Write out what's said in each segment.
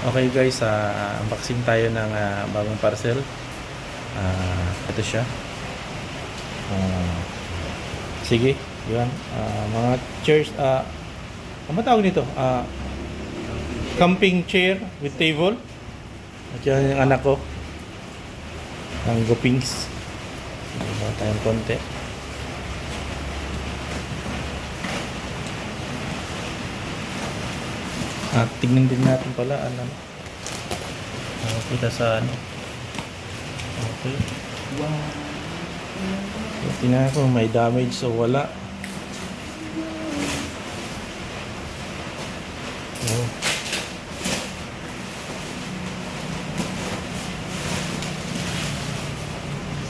Okay guys, unboxing tayo ng bagong parcel. Ito siya. Sige, yun. Mga chairs, ano tawag nito? Camping chair with table. At yan yung anak ko. Ang Gopings. Bawa tayong konti. Tignan din natin pala ano. Kita sa ano. Okay. Wow. Tingnan ko may damage so wala. Oh.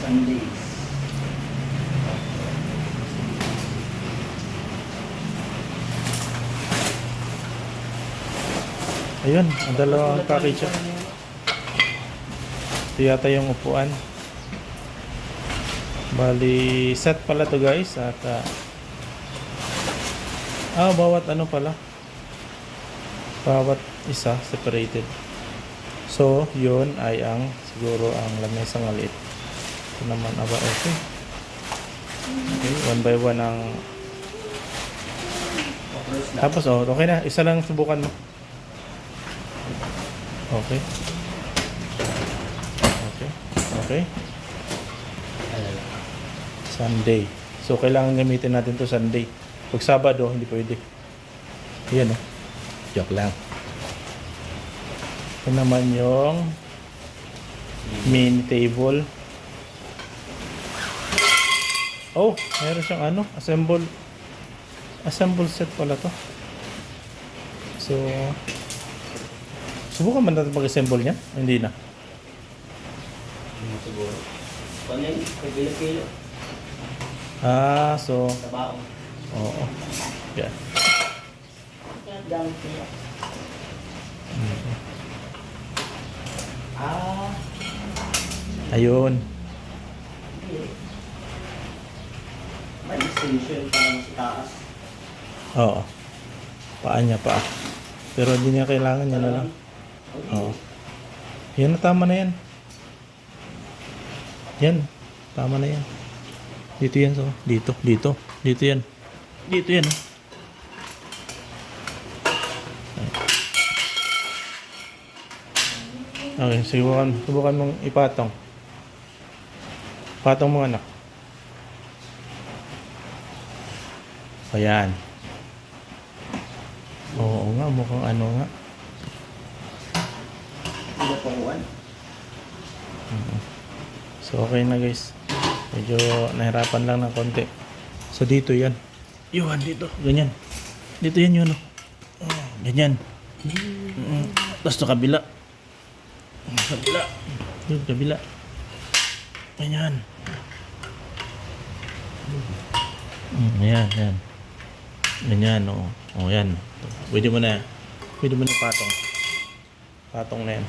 Sundays. Ayun, ang dalawang package. Ito yata yung upuan. Bali, set pala to guys. At bawat ano pala. Bawat isa, separated. So, yun ay ang siguro ang lamesa maliit. Ito naman, okay. Okay, one by one ang... Tapos, okay na. Isa lang subukan mo. Okay. Okay. Okay. Sunday. So, kailangan gamitin natin to Sunday. Pag Sabado, hindi pwede. Ayan, joke lang. Ito naman yung mini table. Oh, mayroon siyang ano, assemble set pala to. So, subukan man natin mag-assemble niya? Hindi na. Siguro. Paano yun? Kagilo-kilo. So, Tabaong. oo. Yan. Down kilo. Ayun. May extension parang sa taas. Oo. Paa niya, paa. Pero hindi niya kailangan, yan na lang. Oo. Yan na, tama na yan. Yan. Tama na yan. Dito yan, so. Dito. Dito yan. Dito yan. Okay, subukan mong ipatong. Patong mo anak. Ayan. Oo nga, mukhang ano nga. Sila panguan. So okay na guys. Medyo nahirapan lang ng konti. So dito yan. Yun, dito. Ganyan. Dito yan yun. Ganyan. Tapos sa kabila. Kabila. Yun, kabila. Ganyan. Ayan, yan. Ganyan, oo. O, yan. Pwede mo na. Pwede mo na patong. Patong na yan.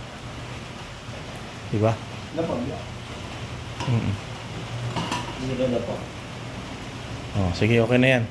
Diba? Napagla. Mm. Hindi na po. Oh, sige, okay na yan.